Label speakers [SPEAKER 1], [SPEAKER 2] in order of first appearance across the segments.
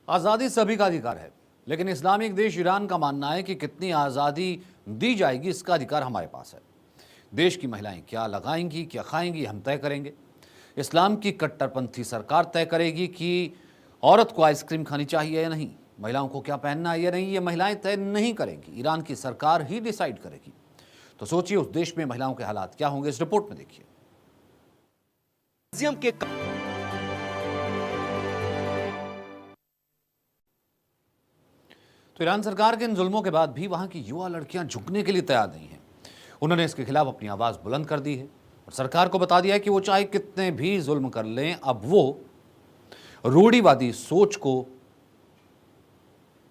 [SPEAKER 1] आज़ादी सभी का अधिकार है, लेकिन इस्लामिक देश ईरान का मानना है कि कितनी आज़ादी दी जाएगी इसका अधिकार हमारे पास है। देश की महिलाएं क्या लगाएंगी, क्या खाएंगी, हम तय करेंगे। इस्लाम की कट्टरपंथी सरकार तय करेगी कि औरत को आइसक्रीम खानी चाहिए या नहीं, महिलाओं को क्या पहनना है या नहीं, ये महिलाएं तय नहीं करेंगी, ईरान की सरकार ही डिसाइड करेगी। तो सोचिए उस देश में महिलाओं के हालात क्या होंगे, इस रिपोर्ट में देखिए। तो ईरान सरकार के इन जुल्मों के बाद भी वहां की युवा लड़कियां झुकने के लिए तैयार नहीं हैं। उन्होंने इसके खिलाफ अपनी आवाज बुलंद कर दी है और सरकार को बता दिया है कि वो चाहे कितने भी जुल्म कर लें, अब वो रूढ़िवादी सोच को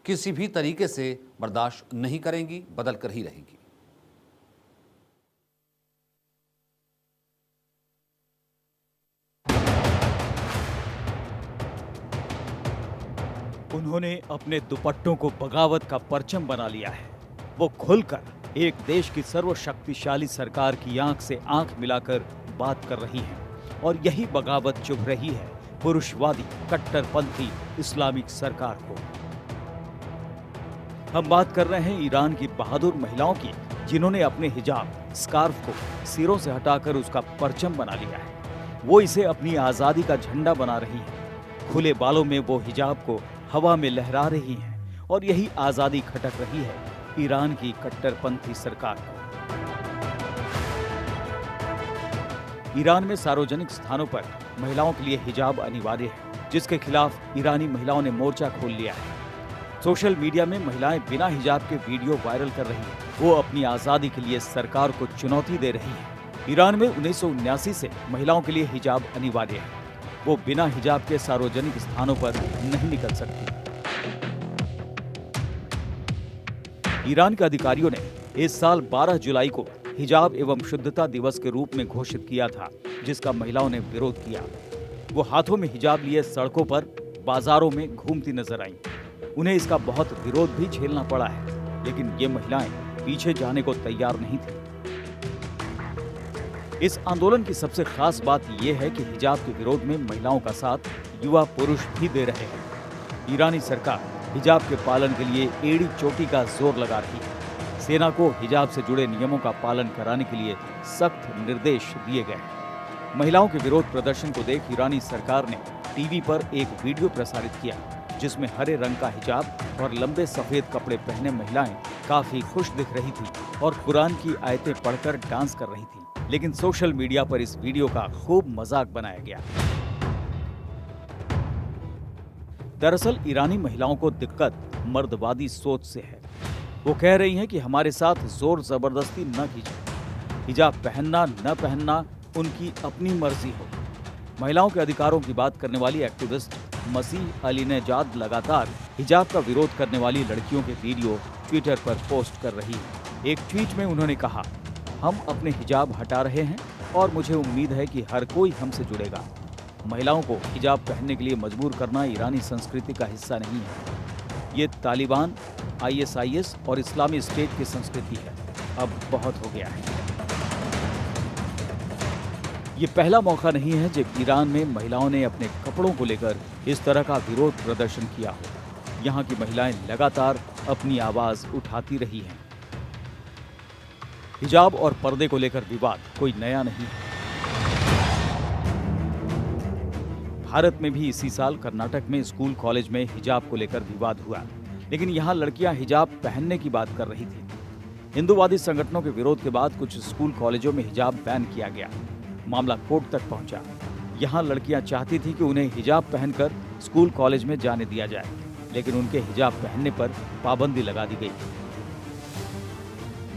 [SPEAKER 1] किसी भी तरीके से बर्दाश्त नहीं करेंगी, बदल कर ही रहेंगी।
[SPEAKER 2] उन्होंने अपने दुपट्टों को बगावत का परचम बना लिया है। वो खुलकर एक देश की सर्वशक्तिशाली सरकार की आंख से आंख मिलाकर बात कर रही हैं और यही बगावत चुभ रही है पुरुषवादी कट्टरपंथी इस्लामिक सरकार को। हम बात कर रहे हैं ईरान की बहादुर महिलाओं की, जिन्होंने अपने हिजाब स्कार्फ को सिरों से हटाकर उसका परचम बना लिया है। वो इसे अपनी आजादी का झंडा बना रही हैं। खुले बालों में वो हिजाब को हवा में लहरा रही हैं और यही आजादी खटक रही है ईरान की कट्टरपंथी सरकार को। ईरान में सार्वजनिक स्थानों पर महिलाओं के लिए हिजाब अनिवार्य है, जिसके खिलाफ ईरानी महिलाओं ने मोर्चा खोल लिया है। सोशल मीडिया में महिलाएं बिना हिजाब के वीडियो वायरल कर रही हैं। वो अपनी आजादी के लिए सरकार को चुनौती दे रही हैं। ईरान में 1979 से महिलाओं के लिए हिजाब अनिवार्य है। वो बिना हिजाब के सार्वजनिक स्थानों पर नहीं निकल सकती। ईरान के अधिकारियों ने इस साल 12 जुलाई को हिजाब एवं शुद्धता दिवस के रूप में घोषित किया था, जिसका महिलाओं ने विरोध किया। वो हाथों में हिजाब लिए सड़कों पर, बाजारों में घूमती नजर आईं। उन्हें इसका बहुत विरोध भी झेलना पड़ा है, लेकिन ये महिलाएं पीछे जाने को तैयार नहीं थी। इस आंदोलन की सबसे खास बात यह है कि हिजाब के विरोध में महिलाओं का साथ युवा पुरुष भी दे रहे हैं। ईरानी सरकार हिजाब के पालन के लिए एड़ी चोटी का जोर लगा रही है। सेना को हिजाब से जुड़े नियमों का पालन कराने के लिए सख्त निर्देश दिए गए हैं। महिलाओं के विरोध प्रदर्शन को देख ईरानी सरकार ने टीवी पर एक वीडियो प्रसारित किया, जिसमें हरे रंग का हिजाब और लंबे सफेद कपड़े पहने महिलाएं काफी खुश दिख रही थी और कुरान की आयतें पढ़कर डांस कर रही थी। लेकिन सोशल मीडिया पर इस वीडियो का खूब मजाक बनाया गया। दरअसल ईरानी महिलाओं को दिक्कत मर्दवादी सोच से है। वो कह रही हैं कि हमारे साथ जोर जबरदस्ती न कीजिए, हिजाब पहनना न पहनना उनकी अपनी मर्जी हो। महिलाओं के अधिकारों की बात करने वाली एक्टिविस्ट मसीह अलीनेजाद लगातार हिजाब का विरोध करने वाली लड़कियों के वीडियो ट्विटर पर पोस्ट कर रही है। एक ट्वीट में उन्होंने कहा, हम अपने हिजाब हटा रहे हैं और मुझे उम्मीद है कि हर कोई हमसे जुड़ेगा। महिलाओं को हिजाब पहनने के लिए मजबूर करना ईरानी संस्कृति का हिस्सा नहीं है। ये तालिबान, ISIS और इस्लामी स्टेट की संस्कृति है। अब बहुत हो गया है। ये पहला मौका नहीं है जब ईरान में महिलाओं ने अपने कपड़ों को लेकर इस तरह का विरोध प्रदर्शन किया हो। यहाँ की महिलाएं लगातार अपनी आवाज उठाती रही हैं। हिजाब और पर्दे को लेकर विवाद कोई नया नहीं है। भारत में भी इसी साल कर्नाटक में स्कूल कॉलेज में हिजाब को लेकर विवाद हुआ, लेकिन यहाँ लड़कियां हिजाब पहनने की बात कर रही थी। हिंदूवादी संगठनों के विरोध के बाद कुछ स्कूल कॉलेजों में हिजाब बैन किया गया। मामला कोर्ट तक पहुंचा। यहाँ लड़कियां चाहती थी कि उन्हें हिजाब पहनकर स्कूल कॉलेज में जाने दिया जाए, लेकिन उनके हिजाब पहनने पर पाबंदी लगा दी गई।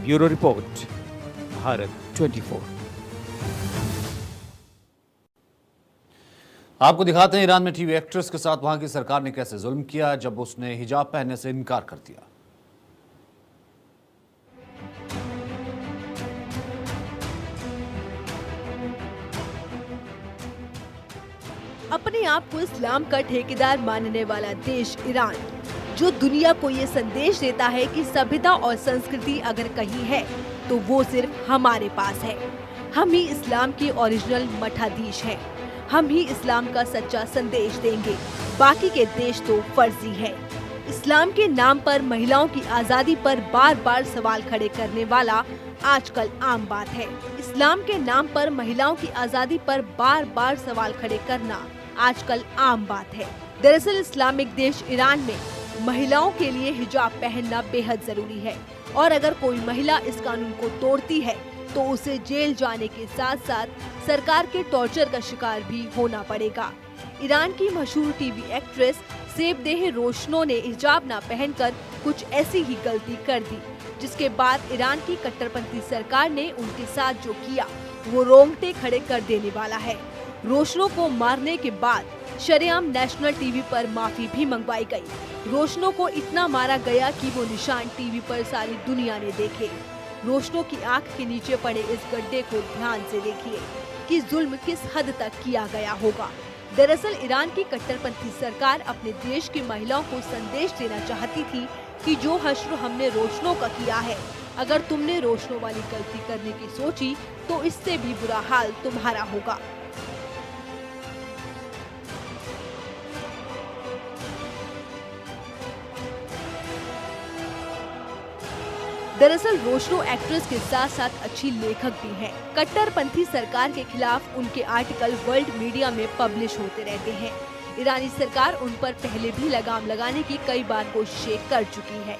[SPEAKER 2] Bureau report, Bharat 24।
[SPEAKER 1] आपको दिखाते हैं ईरान में टीवी एक्ट्रेस के साथ वहां की सरकार ने कैसे जुल्म किया जब उसने हिजाब पहनने से इनकार कर दिया।
[SPEAKER 3] अपने आप को इस्लाम का ठेकेदार मानने वाला देश ईरान, जो दुनिया को ये संदेश देता है कि सभ्यता और संस्कृति अगर कहीं है तो वो सिर्फ हमारे पास है। हम ही इस्लाम के ओरिजिनल मठाधीश हैं। हम ही इस्लाम का सच्चा संदेश देंगे, बाकी के देश तो फर्जी है। इस्लाम के नाम पर महिलाओं की आजादी पर बार बार सवाल खड़े करने वाला आजकल आम बात है। इस्लाम के नाम पर महिलाओं की आजादी पर बार बार सवाल खड़े करना आजकल आम बात है। दरअसल इस्लामिक देश ईरान में महिलाओं के लिए हिजाब पहनना बेहद जरूरी है और अगर कोई महिला इस कानून को तोड़ती है तो उसे जेल जाने के साथ साथ सरकार के टॉर्चर का शिकार भी होना पड़ेगा। ईरान की मशहूर टीवी एक्ट्रेस सेबदेह रोशनो ने हिजाब न पहनकर कुछ ऐसी ही गलती कर दी, जिसके बाद ईरान की कट्टरपंथी सरकार ने उनके साथ जो किया वो रोंगटे खड़े कर देने वाला है। रोशनो को मारने के बाद शरेआम नेशनल टीवी पर माफी भी मंगवाई गई। रोशनो को इतना मारा गया कि वो निशान टीवी पर सारी दुनिया ने देखे। रोशनो की आंख के नीचे पड़े इस गड्ढे को ध्यान से देखिए कि जुल्म किस हद तक किया गया होगा। दरअसल ईरान की कट्टरपंथी सरकार अपने देश की महिलाओं को संदेश देना चाहती थी कि जो हश्र हमने रोशनो का किया है, अगर तुमने रोशनो वाली गलती करने की सोची तो इससे भी बुरा हाल तुम्हारा होगा। दरअसल रोशनो एक्ट्रेस के साथ साथ अच्छी लेखक भी हैं। कट्टरपंथी सरकार के खिलाफ उनके आर्टिकल वर्ल्ड मीडिया में पब्लिश होते रहते हैं। ईरानी सरकार उन पर पहले भी लगाम लगाने की कई बार कोशिशें कर चुकी है।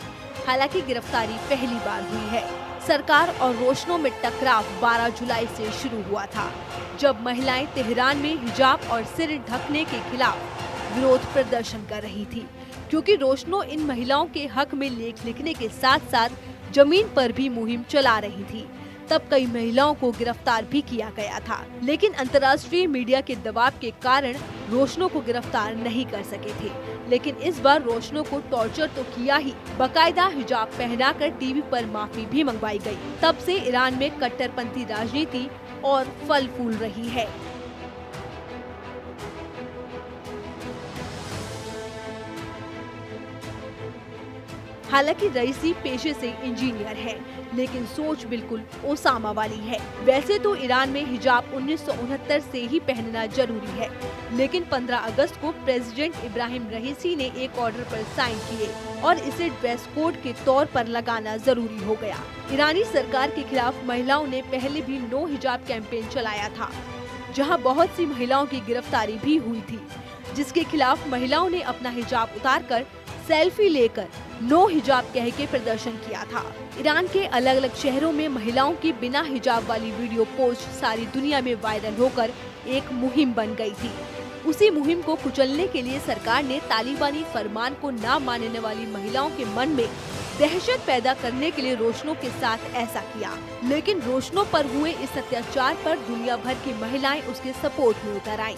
[SPEAKER 3] हालांकि गिरफ्तारी पहली बार हुई है। सरकार और रोशनो में टकराव 12 जुलाई से शुरू हुआ था, जब महिलाएं तेहरान में हिजाब और सिर ढकने के खिलाफ विरोध प्रदर्शन कर रही थी, क्योंकि रोशनो इन महिलाओं के हक में लेख लिखने के साथ साथ जमीन पर भी मुहिम चला रही थी। तब कई महिलाओं को गिरफ्तार भी किया गया था, लेकिन अंतर्राष्ट्रीय मीडिया के दबाव के कारण रोशनो को गिरफ्तार नहीं कर सके थे। लेकिन इस बार रोशनो को टॉर्चर तो किया ही, बकायदा हिजाब पहनाकर टीवी पर माफी भी मंगवाई गई। तब से ईरान में कट्टरपंथी राजनीति और फल फूल रही है। हालांकि रईसी पेशे से इंजीनियर है, लेकिन सोच बिल्कुल ओसामा वाली है। वैसे तो ईरान में हिजाब 1969 से ही पहनना जरूरी है, लेकिन 15 अगस्त को प्रेसिडेंट इब्राहिम रईसी ने एक ऑर्डर पर साइन किए और इसे ड्रेस कोड के तौर पर लगाना जरूरी हो गया। ईरानी सरकार के खिलाफ महिलाओं ने पहले भी नो हिजाब कैंपेन चलाया था, जहां बहुत सी महिलाओं की गिरफ्तारी भी हुई थी, जिसके खिलाफ महिलाओं ने अपना हिजाब उतारकर सेल्फी लेकर नो हिजाब कह के प्रदर्शन किया था। ईरान के अलग अलग शहरों में महिलाओं की बिना हिजाब वाली वीडियो पोस्ट सारी दुनिया में वायरल होकर एक मुहिम बन गई थी। उसी मुहिम को कुचलने के लिए सरकार ने तालिबानी फरमान को न मानने वाली महिलाओं के मन में दहशत पैदा करने के लिए रोशनो के साथ ऐसा किया। लेकिन रोशनो पर हुए इस अत्याचार पर दुनिया भर की महिलाएं उसके सपोर्ट में उतर आईं।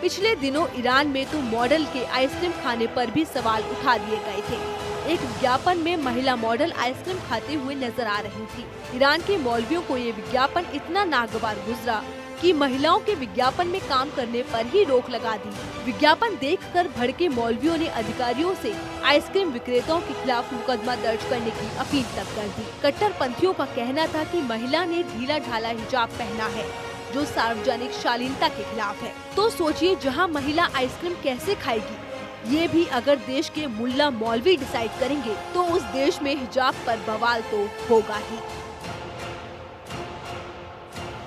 [SPEAKER 3] पिछले दिनों ईरान में तो मॉडल के आइसक्रीम खाने पर भी सवाल उठा दिए गए थे। एक विज्ञापन में महिला मॉडल आइसक्रीम खाते हुए नजर आ रही थी। ईरान के मौलवियों को ये विज्ञापन इतना नागवार गुजरा कि महिलाओं के विज्ञापन में काम करने पर ही रोक लगा दी। विज्ञापन देखकर भड़के मौलवियों ने अधिकारियों से आइसक्रीम विक्रेताओं के खिलाफ मुकदमा दर्ज करने की अपील तक कर दी। कट्टरपंथियों का कहना था कि महिला ने ढीला ढाला हिजाब पहना है, जो सार्वजनिक शालीनता के खिलाफ है। तो सोचिए, जहां महिला आइसक्रीम कैसे खाएगी, ये भी अगर देश के मुल्ला मौलवी डिसाइड करेंगे तो उस देश में हिजाब पर बवाल तो होगा ही।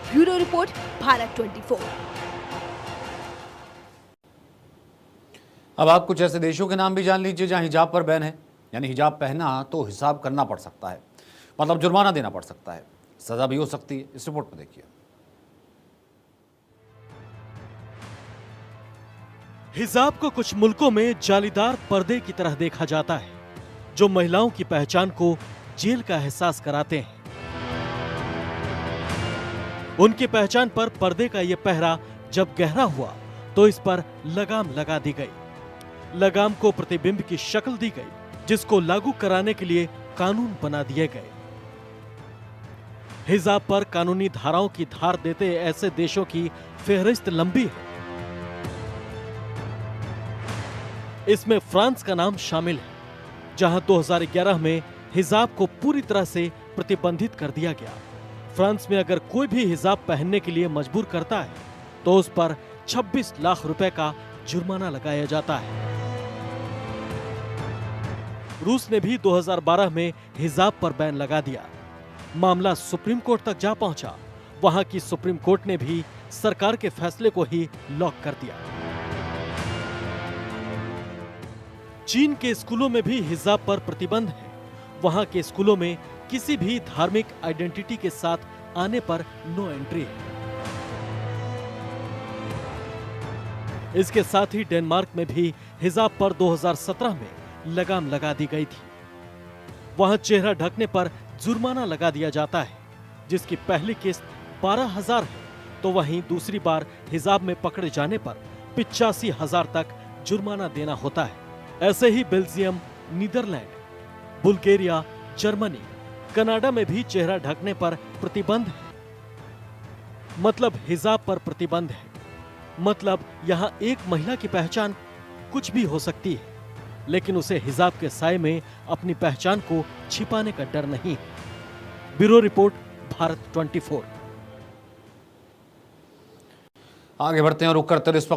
[SPEAKER 3] Bureau report, Bharat 24।
[SPEAKER 1] अब आप कुछ ऐसे देशों के नाम भी जान लीजिए जहां हिजाब पर बैन है, यानी हिजाब पहना तो हिसाब करना पड़ सकता है, मतलब जुर्माना देना पड़ सकता है, सजा भी हो सकती है। इस रिपोर्ट में देखिए।
[SPEAKER 4] हिजाब को कुछ मुल्कों में जालीदार पर्दे की तरह देखा जाता है, जो महिलाओं की पहचान को जेल का एहसास कराते हैं। उनकी पहचान पर पर्दे का यह पहरा जब गहरा हुआ तो इस पर लगाम लगा दी गई। लगाम को प्रतिबिंब की शक्ल दी गई, जिसको लागू कराने के लिए कानून बना दिए गए। हिजाब पर कानूनी धाराओं की धार देते ऐसे देशों की फेहरिस्त लंबी है। इसमें फ्रांस का नाम शामिल है, जहां 2011 में हिजाब को पूरी तरह से प्रतिबंधित कर दिया गया। फ्रांस में अगर कोई भी हिजाब पहनने के लिए मजबूर करता है तो उस पर 26 लाख रुपए का जुर्माना लगाया जाता है। रूस ने भी 2012 में हिजाब पर बैन लगा दिया। मामला सुप्रीम कोर्ट तक जा पहुंचा। वहां की सुप्रीम कोर्ट ने भी सरकार के फैसले को ही लॉक कर दिया। चीन के स्कूलों में भी हिजाब पर प्रतिबंध है। वहां के स्कूलों में किसी भी धार्मिक आइडेंटिटी के साथ आने पर नो एंट्री है। इसके साथ ही डेनमार्क में भी हिजाब पर 2017 में लगाम लगा दी गई थी। वहां चेहरा ढकने पर जुर्माना लगा दिया जाता है, जिसकी पहली किस्त 12,000 है, तो वहीं दूसरी बार हिजाब में पकड़े जाने पर 85,000 तक जुर्माना देना होता है। ऐसे ही Belgium, Netherlands, Bulgaria, Germany, Canada में भी चेहरा ढकने पर प्रतिबंध है। मतलब हिजाब पर प्रतिबंध है, मतलब यहाँ एक महिला की पहचान कुछ भी हो सकती है, लेकिन उसे हिजाब के साए में अपनी पहचान को छिपाने का डर नहीं है। Bureau report, Bharat 24।
[SPEAKER 1] आगे बढ़ते हैं और रुक करते हैं इस वक्त